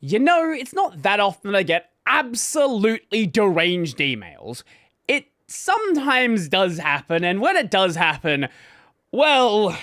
You know, it's not that often I get absolutely deranged emails. It sometimes does happen, and when it does happen, well,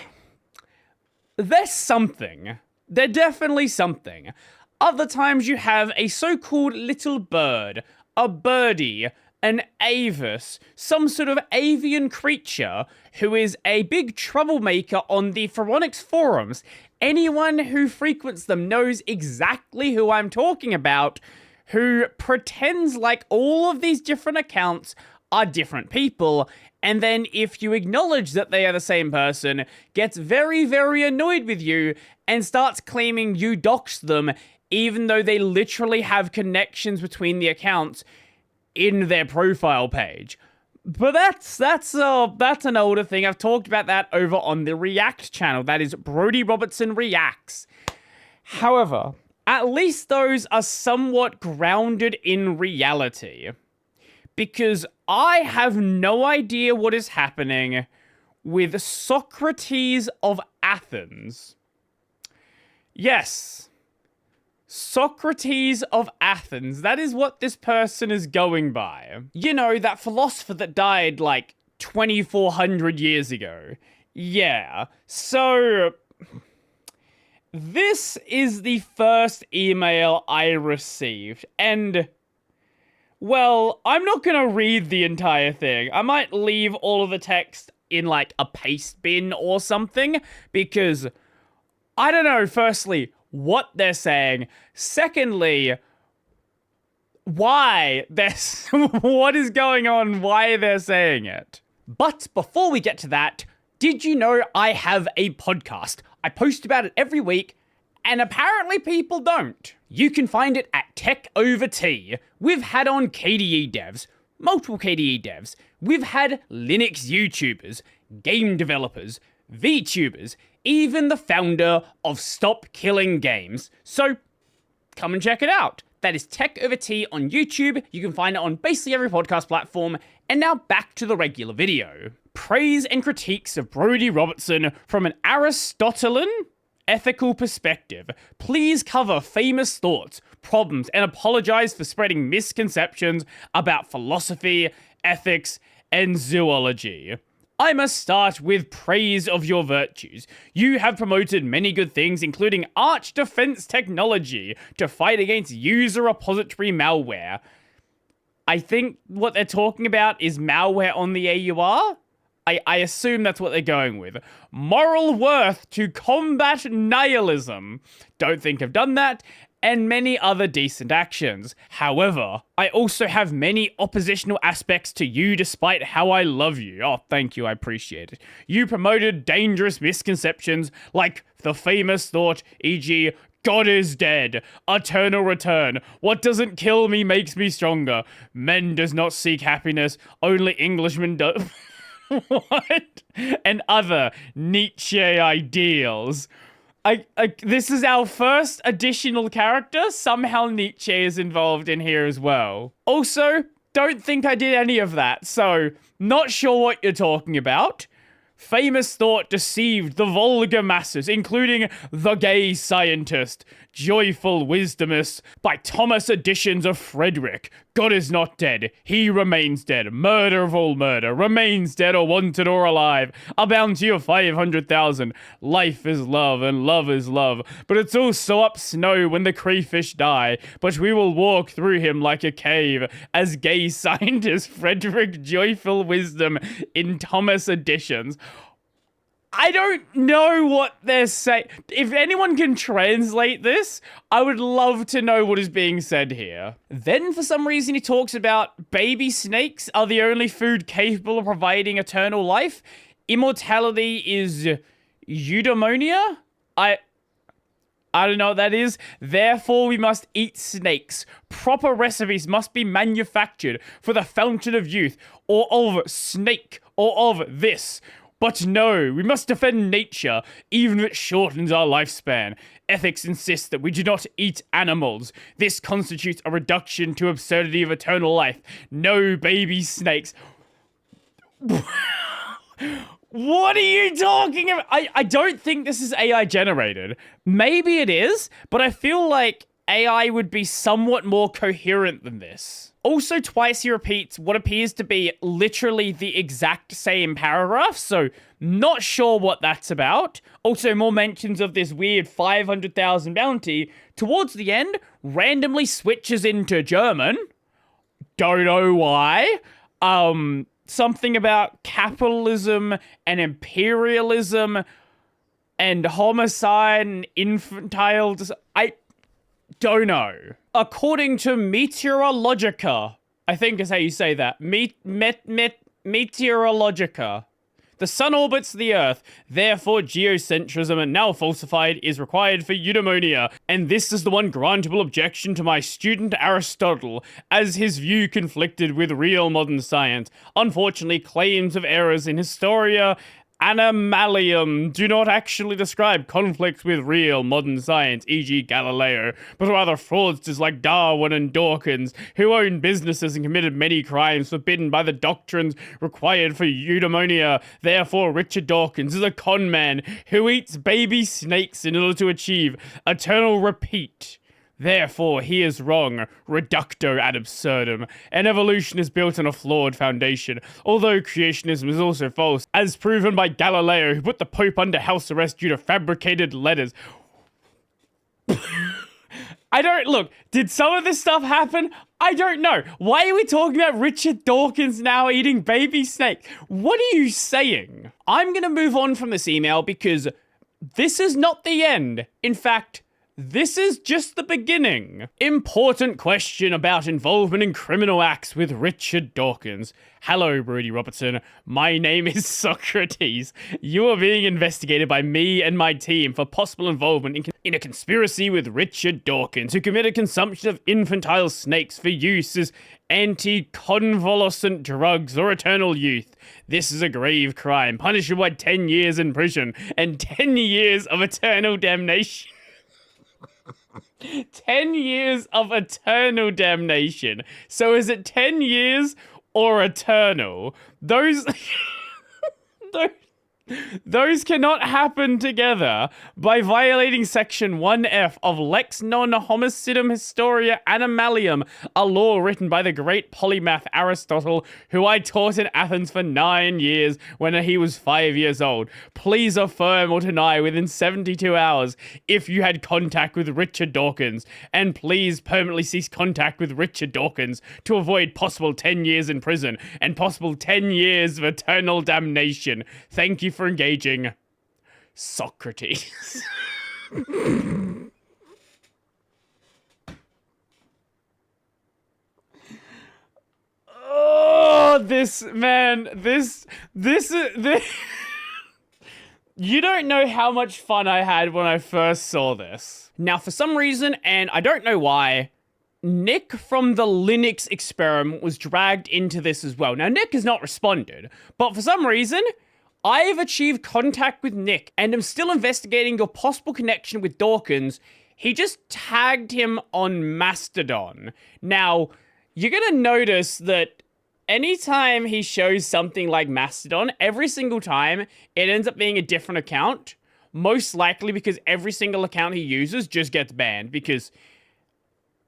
there's something. There's definitely something. Other times you have a so-called little bird, a birdie, an avis, some sort of avian creature who is a big troublemaker on the Phonics forums. Anyone who frequents them knows exactly who I'm talking about, who pretends like all of these different accounts are different people, and then if you acknowledge that they are the same person, gets very, very annoyed with you and starts claiming you doxed them, even though they literally have connections between the accounts in their profile page. But that's an older thing. I've talked about that over on the React channel. That is Brodie Robertson Reacts. However, at least those are somewhat grounded in reality. Because I have no idea what is happening with Socrates of Athens. Yes. Socrates of Athens. That is what this person is going by. You know, that philosopher that died like 2,400 years ago. Yeah. So, this is the first email I received. And, well, I'm not gonna read the entire thing. I might leave all of the text in like a paste bin or something. Because, I don't know, firstly, what they're saying. Secondly, why what is going on, why they're saying it. But before we get to that, did you know I have a podcast? I post about it every week, and apparently people don't. You can find it at Tech Over Tea. We've had on KDE devs, multiple KDE devs. We've had Linux YouTubers, game developers, VTubers, even the founder of Stop Killing Games. So, come and check it out. That is Tech Over Tea on YouTube. You can find it on basically every podcast platform. And now back to the regular video. Praise and critiques of Brodie Robertson from an Aristotelian ethical perspective. Please cover famous thoughts, problems, and apologize for spreading misconceptions about philosophy, ethics, and zoology. I must start with praise of your virtues. You have promoted many good things, including arch defense technology to fight against user repository malware. I think what they're talking about is malware on the AUR. I assume that's what they're going with. Moral worth to combat nihilism. Don't think I've done that. And many other decent actions. However, I also have many oppositional aspects to you despite how I love you. Oh, thank you, I appreciate it. You promoted dangerous misconceptions like the famous thought, e.g., God is dead, eternal return, what doesn't kill me makes me stronger, men does not seek happiness, only Englishmen do... What? And other Nietzsche ideals. This is our first additional character. Somehow Nietzsche is involved in here as well. Also, don't think I did any of that, so not sure what you're talking about. Famous thought deceived the vulgar masses, including The Gay Scientist, Joyful Wisdomist, by Thomas Editions of Frederick. God is not dead, he remains dead. Murder of all murder, remains dead or wanted or alive. A bounty of 500,000. Life is love and love is love. But it's all so up snow when the crayfish die. But we will walk through him like a cave. As Gay Scientist Frederick Joyful Wisdom in Thomas Editions. I don't know what they're saying. If anyone can translate this, I would love to know what is being said here. Then, for some reason, he talks about baby snakes are the only food capable of providing eternal life. Immortality is eudaimonia? I don't know what that is. Therefore, we must eat snakes. Proper recipes must be manufactured for the fountain of youth, or of snake, or of this. But no, we must defend nature, even if it shortens our lifespan. Ethics insists that we do not eat animals. This constitutes a reduction to absurdity of eternal life. No baby snakes. What are you talking about? I don't think this is AI generated. Maybe it is, but I feel like AI would be somewhat more coherent than this. Also, twice he repeats what appears to be literally the exact same paragraph, so not sure what that's about. Also, more mentions of this weird 500,000 bounty. Towards the end, randomly switches into German. Don't know why. Something about capitalism and imperialism and homicide and infantile... I don't know. According to Meteorologica, I think is how you say that. Meteorologica. The sun orbits the Earth, therefore geocentrism, now falsified, is required for eudaimonia, and this is the one grantable objection to my student Aristotle, as his view conflicted with real modern science. Unfortunately, claims of errors in Historia Animalium do not actually describe conflicts with real modern science, e.g. Galileo, but rather fraudsters like Darwin and Dawkins, who owned businesses and committed many crimes forbidden by the doctrines required for eudaimonia. Therefore, Richard Dawkins is a con man who eats baby snakes in order to achieve eternal repeat. Therefore, he is wrong, reducto ad absurdum, and evolution is built on a flawed foundation, although creationism is also false, as proven by Galileo, who put the Pope under house arrest due to fabricated letters. Look, did some of this stuff happen? I don't know. Why are we talking about Richard Dawkins now eating baby snakes? What are you saying? I'm gonna move on from this email because this is not the end. In fact, this is just the beginning. Important question about involvement in criminal acts with Richard Dawkins. Hello, Brodie Robertson. My name is Socrates. You are being investigated by me and my team for possible involvement in a conspiracy with Richard Dawkins, who committed consumption of infantile snakes for use as anti-convalescent drugs or eternal youth. This is a grave crime, punishable by 10 years in prison and 10 years of eternal damnation. 10 years of eternal damnation. So is it 10 years or eternal? Those Those cannot happen together by violating Section 1F of Lex Non Homicidum Historia Animalium, a law written by the great polymath Aristotle, who I taught in Athens for 9 years when he was 5 years old. Please affirm or deny within 72 hours if you had contact with Richard Dawkins, and please permanently cease contact with Richard Dawkins to avoid possible 10 years in prison and possible 10 years of eternal damnation. Thank you for engaging, Socrates. Oh, this. You don't know how much fun I had when I first saw this. Now, for some reason, and I don't know why, Nick from the Linux experiment was dragged into this as well. Now, Nick has not responded, but for some reason, I've achieved contact with Nick and am still investigating your possible connection with Dawkins. He just tagged him on Mastodon. Now, you're gonna notice that anytime he shows something like Mastodon, every single time it ends up being a different account. Most likely because every single account he uses just gets banned, because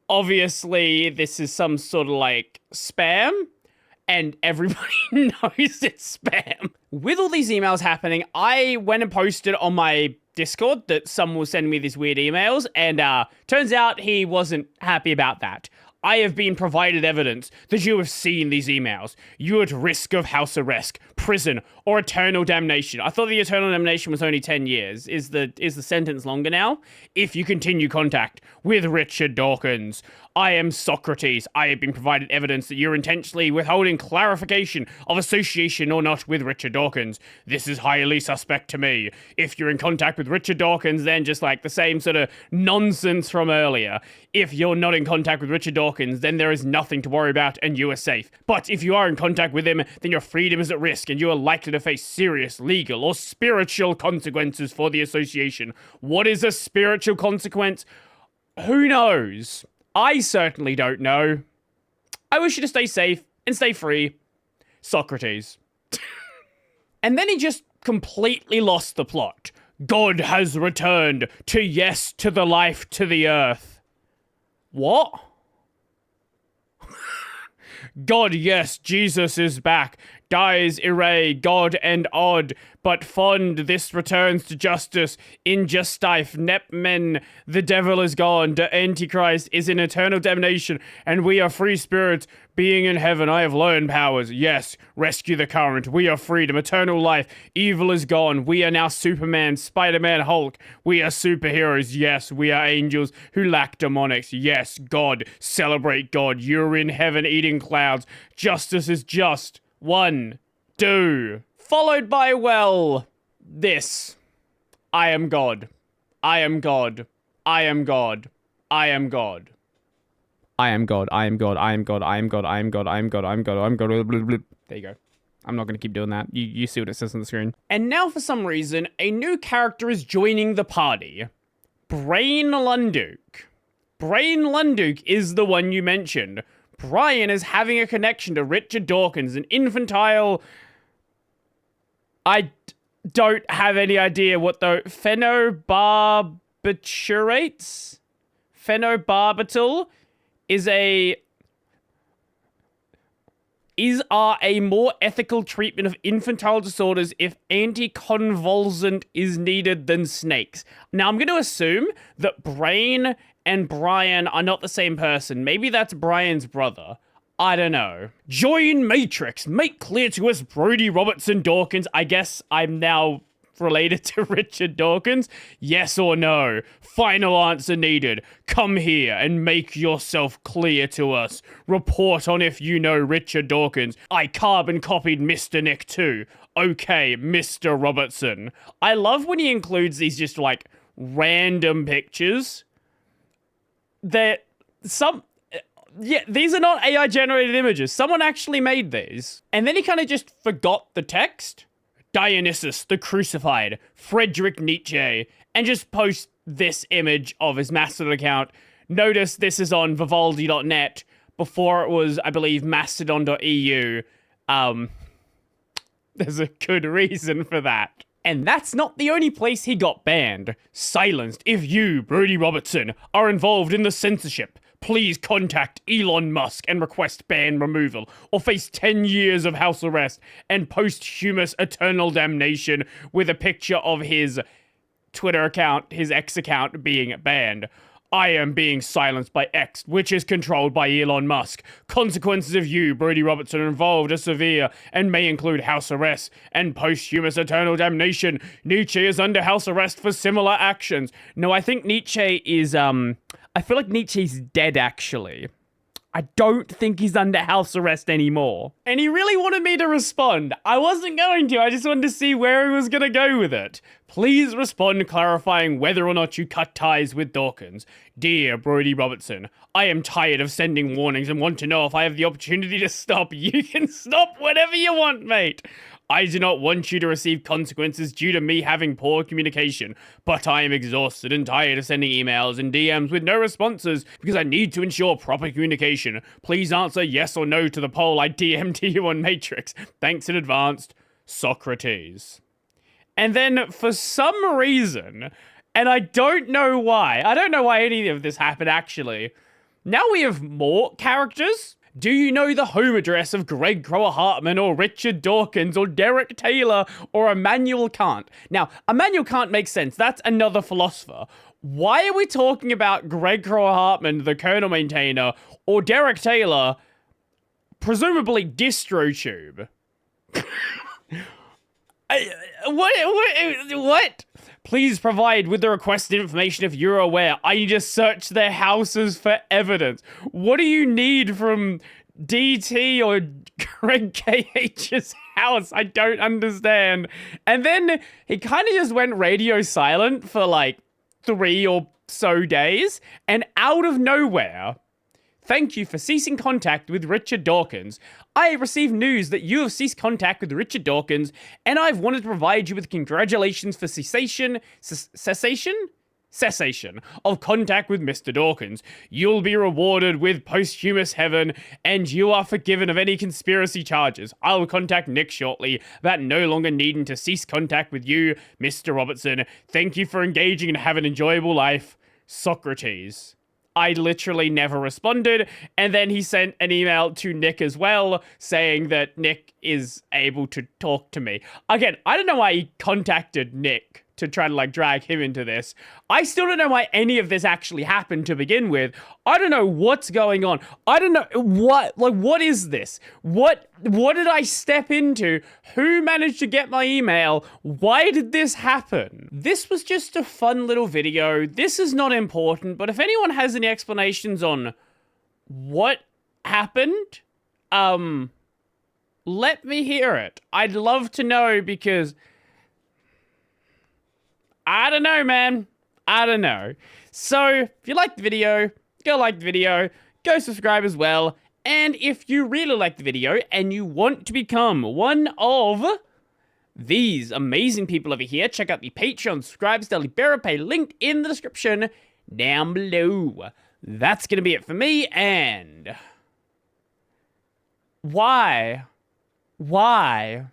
obviously this is some sort of like spam. And everybody knows it's spam. With all these emails happening, I went and posted on my Discord that someone was sending me these weird emails, and turns out he wasn't happy about that. I have been provided evidence that you have seen these emails. You're at risk of house arrest, prison, or eternal damnation. I thought the eternal damnation was only 10 years. Is the sentence longer now? If you continue contact with Richard Dawkins. I am Socrates. I have been provided evidence that you're intentionally withholding clarification of association or not with Richard Dawkins. This is highly suspect to me. If you're in contact with Richard Dawkins, then just like the same sort of nonsense from earlier. If you're not in contact with Richard Dawkins, then there is nothing to worry about and you are safe. But if you are in contact with him, then your freedom is at risk and you are likely to face serious legal or spiritual consequences for the association. What is a spiritual consequence? Who knows? I certainly don't know. I wish you to stay safe and stay free. Socrates. And then he just completely lost the plot. God has returned to yes to the life to the earth. What? God, yes, Jesus is back. Dies array, God and odd, but fond this returns to justice. In justife, nepmen, the devil is gone, the Antichrist is in eternal damnation, and we are free spirits, being in heaven. I have learned powers. Yes, rescue the current. We are freedom, eternal life. Evil is gone. We are now Superman, Spider-Man, Hulk. We are superheroes. Yes, we are angels who lack demonics. Yes, God, celebrate God. You're in heaven eating clouds. Justice is just. 1, 2. Followed by, well, this. I am God. I am God. I am God. I am God. I am God. I am God. I am God. I am God. I am God. I am God. I am God. I am God. There you go. I'm not going to keep doing that. You see what it says on the screen. And now, for some reason, a new character is joining the party. Brain Lunduke. Brain Lunduke is the one you mentioned. Brian is having a connection to Richard Dawkins, an infantile... I don't have any idea what the... Phenobarbiturates? Phenobarbital is a more ethical treatment of infantile disorders if anticonvulsant is needed than snakes. Now, I'm going to assume that Brain and Brian are not the same person. Maybe that's Brian's brother. I don't know. Join Matrix. Make clear to us Brodie Robertson Dawkins. I guess I'm now related to Richard Dawkins. Yes or no? Final answer needed. Come here and make yourself clear to us. Report on if you know Richard Dawkins. I carbon copied Mr. Nick too. Okay, Mr. Robertson. I love when he includes these just like random pictures. These are not AI generated images. Someone actually made these. And then he kind of just forgot the text. Dionysus the Crucified, Friedrich Nietzsche, and just post this image of his Mastodon account. Notice this is on Vivaldi.net before it was, I believe, Mastodon.eu. There's a good reason for that. And that's not the only place he got banned. Silenced. If you, Brodie Robertson, are involved in the censorship, please contact Elon Musk and request ban removal, or face 10 years of house arrest and posthumous eternal damnation with a picture of his Twitter account, his X account, being banned. I am being silenced by X, which is controlled by Elon Musk. Consequences of you, Brodie Robertson, involved are severe and may include house arrest and posthumous eternal damnation. Nietzsche is under house arrest for similar actions. No, I think Nietzsche is, I feel like Nietzsche's dead, actually. I don't think he's under house arrest anymore. And he really wanted me to respond. I wasn't going to. I just wanted to see where he was going to go with it. Please respond clarifying whether or not you cut ties with Dawkins. Dear Brodie Robertson, I am tired of sending warnings and want to know if I have the opportunity to stop. You can stop whenever you want, mate. I do not want you to receive consequences due to me having poor communication, but I am exhausted and tired of sending emails and DMs with no responses because I need to ensure proper communication. Please answer yes or no to the poll I DM'd to you on Matrix. Thanks in advance, Socrates. And then, for some reason, and I don't know why any of this happened actually, now we have more characters. Do you know the home address of Greg Crower Hartman or Richard Dawkins or Derek Taylor or Immanuel Kant? Now, Immanuel Kant makes sense. That's another philosopher. Why are we talking about Greg Crower Hartman, the kernel maintainer, or Derek Taylor, presumably DistroTube? What? Please provide with the requested information if you're aware. I need to search their houses for evidence. What do you need from DT or Greg KH's house? I don't understand. And then he kind of just went radio silent for like 3 or so days. And out of nowhere, thank you for ceasing contact with Richard Dawkins. I have received news that you have ceased contact with Richard Dawkins, and I've wanted to provide you with congratulations for cessation of contact with Mr. Dawkins. You'll be rewarded with posthumous heaven, and you are forgiven of any conspiracy charges. I'll contact Nick shortly about no longer needing to cease contact with you, Mr. Robertson. Thank you for engaging and have an enjoyable life, Socrates. I literally never responded. And then he sent an email to Nick as well, saying that Nick is able to talk to me. Again, I don't know why he contacted Nick to try to like drag him into this. I still don't know why any of this actually happened to begin with. I don't know what's going on. I don't know what is this? What did I step into? Who managed to get my email? Why did this happen? This was just a fun little video. This is not important, but if anyone has any explanations on what happened, let me hear it. I'd love to know because I don't know, man. I don't know. So, if you liked the video, go like the video, go subscribe as well. And if you really like the video and you want to become one of these amazing people over here, check out the Patreon Scribes Daily Bearer Pay linked in the description down below. That's going to be it for me, and why